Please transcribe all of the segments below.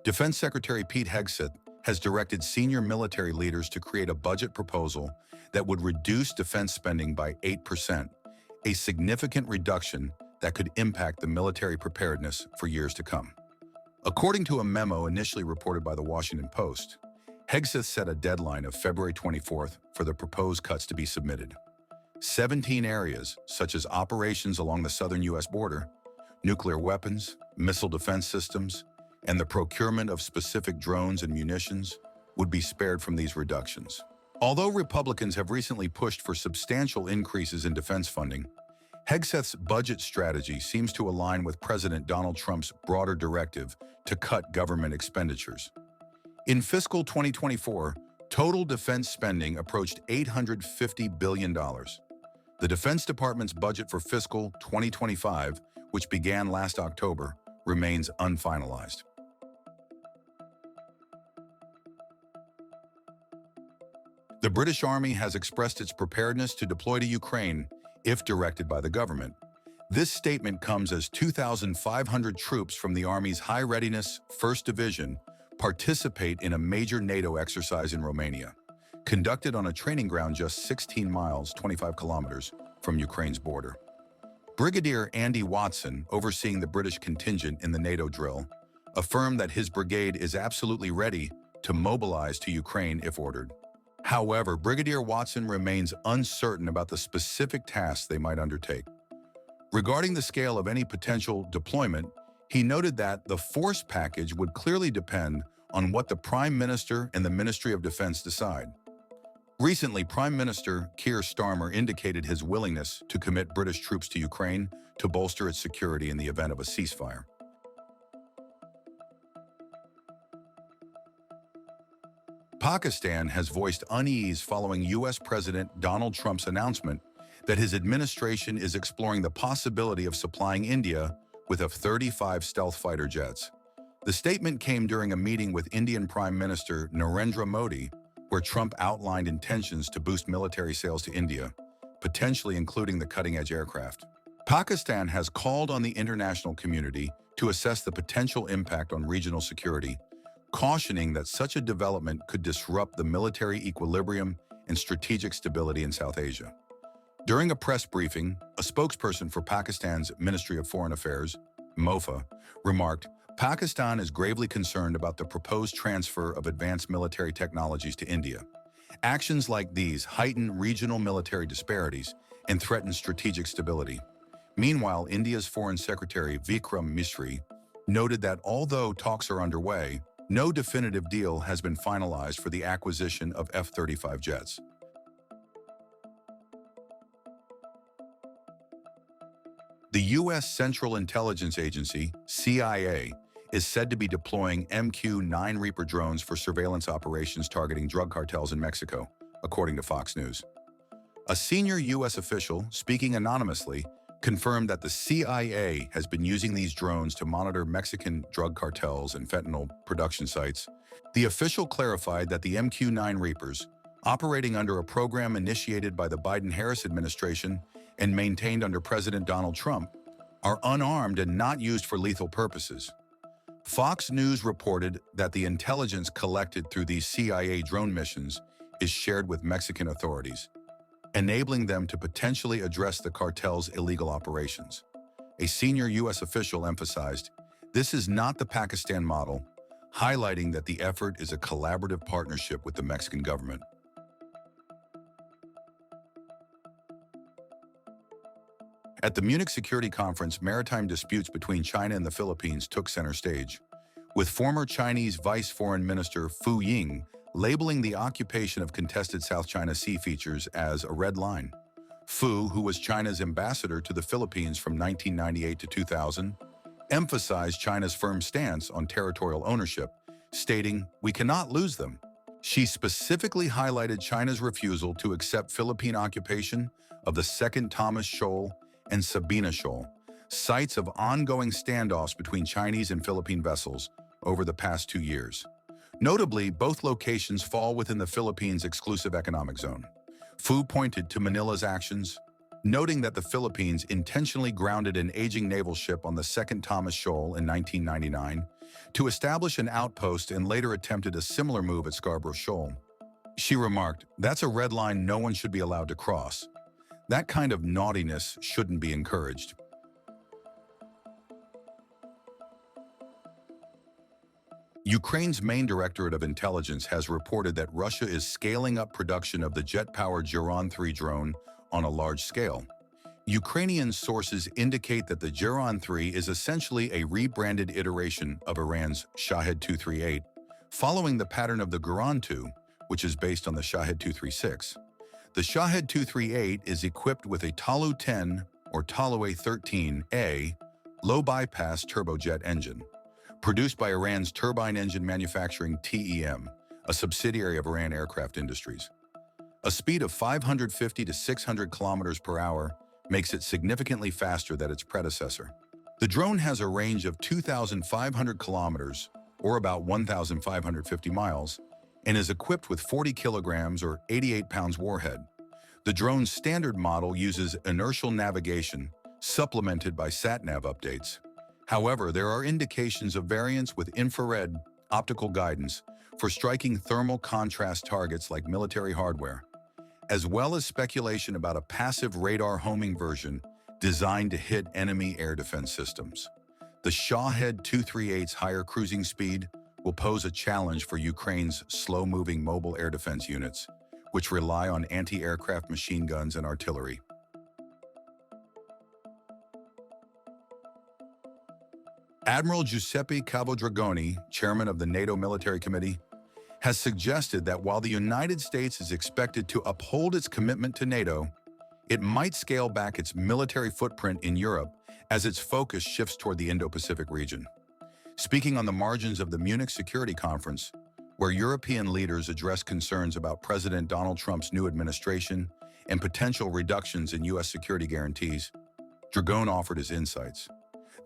Defense Secretary Pete Hegseth has directed senior military leaders to create a budget proposal that would reduce defense spending by 8%, a significant reduction that could impact the military preparedness for years to come. According to a memo initially reported by the Washington Post, Hegseth set a deadline of February 24th for the proposed cuts to be submitted. 17 areas, such as operations along the southern U.S. border, nuclear weapons, missile defense systems, and the procurement of specific drones and munitions, would be spared from these reductions. Although Republicans have recently pushed for substantial increases in defense funding, Hegseth's budget strategy seems to align with President Donald Trump's broader directive to cut government expenditures. In fiscal 2024, total defense spending approached $850 billion. The Defense Department's budget for fiscal 2025, which began last October, remains unfinalized. The British Army has expressed its preparedness to deploy to Ukraine if directed by the government. This statement comes as 2,500 troops from the Army's High Readiness 1st Division participate in a major NATO exercise in Romania, conducted on a training ground just 16 miles, 25 kilometers, from Ukraine's border. Brigadier Andy Watson, overseeing the British contingent in the NATO drill, affirmed that his brigade is absolutely ready to mobilize to Ukraine if ordered. However, Brigadier Watson remains uncertain about the specific tasks they might undertake. Regarding the scale of any potential deployment, he noted that the force package would clearly depend on what the Prime Minister and the Ministry of Defense decide. Recently, Prime Minister Keir Starmer indicated his willingness to commit British troops to Ukraine to bolster its security in the event of a ceasefire. Pakistan has voiced unease following U.S. President Donald Trump's announcement that his administration is exploring the possibility of supplying India with F-35 stealth fighter jets. The statement came during a meeting with Indian Prime Minister Narendra Modi, where Trump outlined intentions to boost military sales to India, potentially including the cutting-edge aircraft. Pakistan has called on the international community to assess the potential impact on regional security, cautioning that such a development could disrupt the military equilibrium and strategic stability in South Asia. During a press briefing, a spokesperson for Pakistan's Ministry of Foreign Affairs, MOFA, remarked, "Pakistan is gravely concerned about the proposed transfer of advanced military technologies to India. Actions like these heighten regional military disparities and threaten strategic stability." Meanwhile, India's Foreign Secretary Vikram Misri noted that although talks are underway, no definitive deal has been finalized for the acquisition of F-35 jets. The U.S. Central Intelligence Agency, CIA, is said to be deploying MQ-9 Reaper drones for surveillance operations targeting drug cartels in Mexico, according to Fox News. A senior U.S. official, speaking anonymously, confirmed that the CIA has been using these drones to monitor Mexican drug cartels and fentanyl production sites. The official clarified that the MQ-9 Reapers, operating under a program initiated by the Biden-Harris administration and maintained under President Donald Trump, are unarmed and not used for lethal purposes. Fox News reported that the intelligence collected through these CIA drone missions is shared with Mexican authorities, enabling them to potentially address the cartel's illegal operations. A senior U.S. official emphasized, "This is not the Pakistan model," highlighting that the effort is a collaborative partnership with the Mexican government. At the Munich Security Conference, maritime disputes between China and the Philippines took center stage, with former Chinese Vice Foreign Minister Fu Ying labeling the occupation of contested South China Sea features as a red line. Fu, who was China's ambassador to the Philippines from 1998 to 2000, emphasized China's firm stance on territorial ownership, stating, "We cannot lose them." She specifically highlighted China's refusal to accept Philippine occupation of the Second Thomas Shoal and Sabina Shoal, sites of ongoing standoffs between Chinese and Philippine vessels over the past 2 years. Notably, both locations fall within the Philippines' exclusive economic zone. Fu pointed to Manila's actions, noting that the Philippines intentionally grounded an aging naval ship on the Second Thomas Shoal in 1999 to establish an outpost and later attempted a similar move at Scarborough Shoal. She remarked, "That's a red line no one should be allowed to cross. That kind of naughtiness shouldn't be encouraged." Ukraine's main Directorate of Intelligence has reported that Russia is scaling up production of the jet-powered Geron 3 drone on a large scale. Ukrainian sources indicate that the Geron 3 is essentially a rebranded iteration of Iran's Shahed 238, following the pattern of the Geron 2, which is based on the Shahed 236. The Shahed 238 is equipped with a Talu-10 or Talu-13A low-bypass turbojet engine, produced by Iran's turbine engine manufacturing TEM, a subsidiary of Iran Aircraft Industries. A speed of 550 to 600 kilometers per hour makes it significantly faster than its predecessor. The drone has a range of 2,500 kilometers, or about 1,550 miles, and is equipped with 40 kilograms or 88 pounds warhead. The drone's standard model uses inertial navigation, supplemented by sat-nav updates. However, there are indications of variants with infrared, optical guidance for striking thermal contrast targets like military hardware, as well as speculation about a passive radar homing version designed to hit enemy air defense systems. The Shahed 238's higher cruising speed will pose a challenge for Ukraine's slow-moving mobile air defense units, which rely on anti-aircraft machine guns and artillery. Admiral Giuseppe Cavaldragoni, chairman of the NATO Military Committee, has suggested that while the United States is expected to uphold its commitment to NATO, it might scale back its military footprint in Europe as its focus shifts toward the Indo-Pacific region. Speaking on the margins of the Munich Security Conference, where European leaders addressed concerns about President Donald Trump's new administration and potential reductions in U.S. security guarantees, Dragone offered his insights.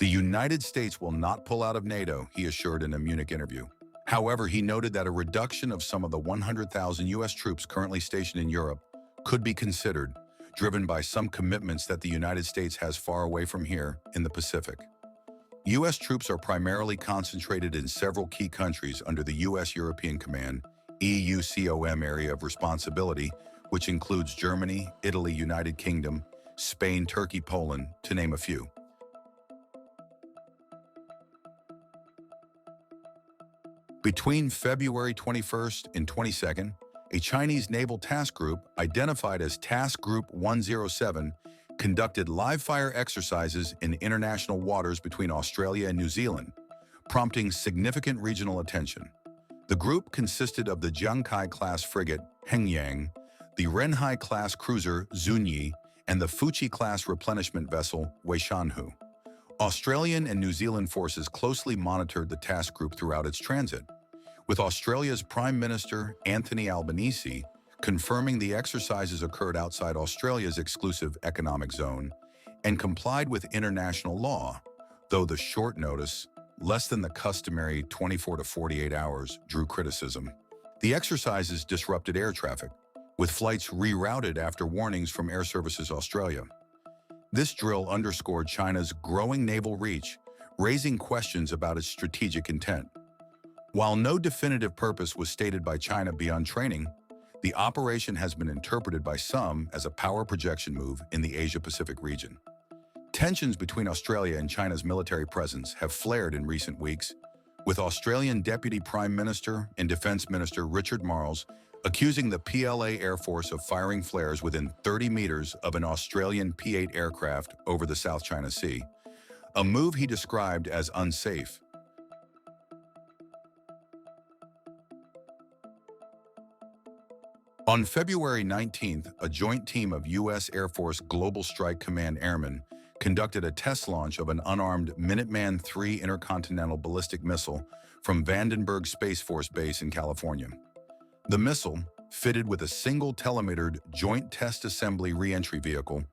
"The United States will not pull out of NATO," he assured in a Munich interview. However, he noted that a reduction of some of the 100,000 U.S. troops currently stationed in Europe could be considered, driven by some commitments that the United States has far away from here in the Pacific. U.S. troops are primarily concentrated in several key countries under the U.S. European Command (EUCOM) area of responsibility, which includes Germany, Italy, United Kingdom, Spain, Turkey, Poland, to name a few. Between February 21st and 22nd, a Chinese naval task group, identified as Task Group 107, conducted live-fire exercises in international waters between Australia and New Zealand, prompting significant regional attention. The group consisted of the Jiangkai-class frigate Hengyang, the Renhai-class cruiser Zunyi, and the Fuchi-class replenishment vessel Weishanhu. Australian and New Zealand forces closely monitored the task group throughout its transit, with Australia's Prime Minister Anthony Albanese confirming the exercises occurred outside Australia's exclusive economic zone and complied with international law, though the short notice, less than the customary 24 to 48 hours, drew criticism. The exercises disrupted air traffic, with flights rerouted after warnings from Air Services Australia. This drill underscored China's growing naval reach, raising questions about its strategic intent. While no definitive purpose was stated by China beyond training, the operation has been interpreted by some as a power projection move in the Asia-Pacific region. Tensions between Australia and China's military presence have flared in recent weeks, with Australian Deputy Prime Minister and Defence Minister Richard Marles accusing the PLA Air Force of firing flares within 30 meters of an Australian P-8 aircraft over the South China Sea, a move he described as unsafe. On February 19th, a joint team of U.S. Air Force Global Strike Command airmen conducted a test launch of an unarmed Minuteman III intercontinental ballistic missile from Vandenberg Space Force Base in California. The missile, fitted with a single telemetered Joint Test Assembly re-entry vehicle,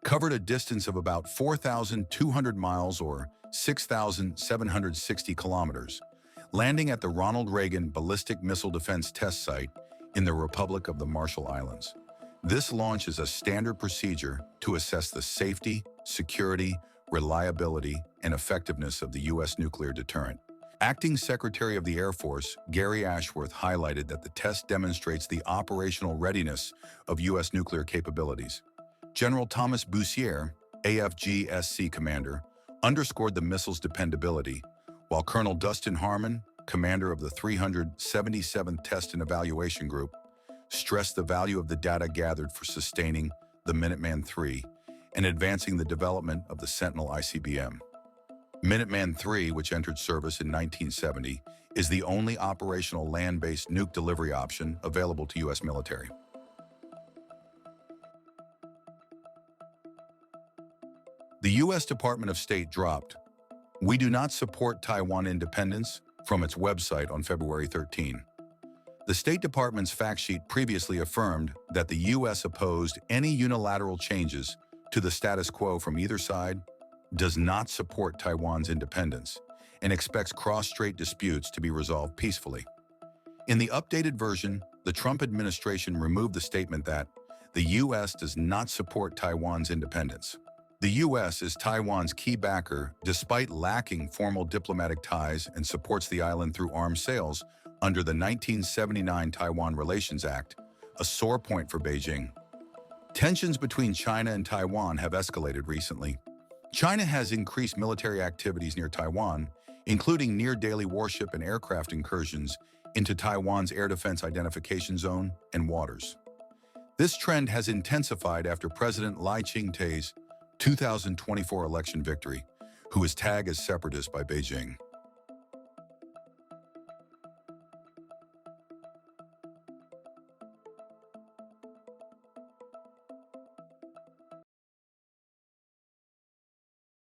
covered a distance of about 4,200 miles or 6,760 kilometers, landing at the Ronald Reagan Ballistic Missile Defense Test Site in the Republic of the Marshall Islands. This launch is a standard procedure to assess the safety, security, reliability, and effectiveness of the U.S. nuclear deterrent. Acting Secretary of the Air Force, Gary Ashworth, highlighted that the test demonstrates the operational readiness of U.S. nuclear capabilities. General Thomas Bussiere, AFGSC commander, underscored the missile's dependability, while Colonel Dustin Harmon, commander of the 377th Test and Evaluation Group, stressed the value of the data gathered for sustaining the Minuteman III and advancing the development of the Sentinel ICBM. Minuteman III, which entered service in 1970, is the only operational land-based nuke delivery option available to U.S. military. The U.S. Department of State dropped "We do not support Taiwan independence" from its website on February 13. The State Department's fact sheet previously affirmed that the U.S. opposed any unilateral changes to the status quo from either side, does not support Taiwan's independence, and expects cross-strait disputes to be resolved peacefully. In the updated version, the Trump administration removed the statement that the U.S. does not support Taiwan's independence. The U.S. is Taiwan's key backer despite lacking formal diplomatic ties and supports the island through arms sales under the 1979 Taiwan Relations Act, a sore point for Beijing. Tensions between China and Taiwan have escalated recently. China has increased military activities near Taiwan, including near-daily warship and aircraft incursions into Taiwan's air defense identification zone and waters. This trend has intensified after President Lai Ching-te's 2024 election victory, who is tagged as separatist by Beijing.